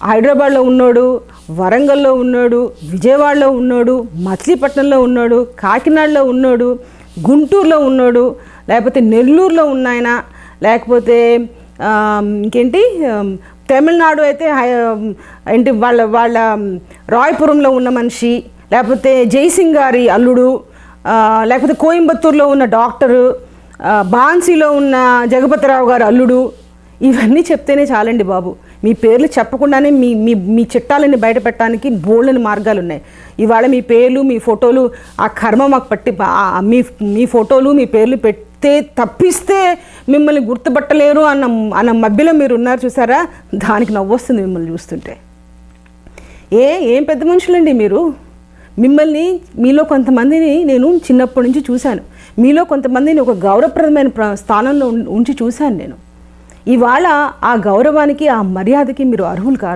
హైదరాబాద్లో ఉన్నాడు, వరంగల్లో ఉన్నాడు, విజయవాడలో ఉన్నాడు, మచిలీపట్నంలో ఉన్నాడు, కాకినాడలో ఉన్నాడు, గుంటూరులో ఉన్నాడు, లేకపోతే నెల్లూరులో ఉన్నాయన, లేకపోతే ఇంకేంటి తమిళనాడు అయితే ఏంటి వాళ్ళ రాయపురంలో ఉన్న మనిషి, లేకపోతే జైసింగ్ గారి అల్లుడు, లేకపోతే కోయంబత్తూరులో ఉన్న డాక్టరు, బాన్సీలో ఉన్న జగపతిరావు గారి అల్లుడు. ఇవన్నీ చెప్తేనే చాలండి బాబు. మీ పేర్లు చెప్పకుండానే మీ మీ మీ చిట్టాలని బయట పెట్టడానికి బోల్డని మార్గాలు ఉన్నాయి. ఇవాళ మీ పేర్లు మీ ఫోటోలు ఆ కర్మ మాకు పట్టి మీ ఫోటోలు మీ పేర్లు పెడితే తప్పిస్తే మిమ్మల్ని గుర్తుపట్టలేరు అన్న మధ్యలో మీరు ఉన్నారు చూసారా, దానికి నవ్వొస్తుంది మిమ్మల్ని చూస్తుంటే. ఏం పెద్ద మనుషులండి మీరు. మీలో కొంతమందిని నేను చిన్నప్పటి నుంచి చూశాను. మీలో కొంతమందిని ఒక గౌరవప్రదమైన స్థానంలో ఉంచి చూశాను నేను. ఇవాళ ఆ గౌరవానికి ఆ మర్యాదకి మీరు అర్హులు కారు.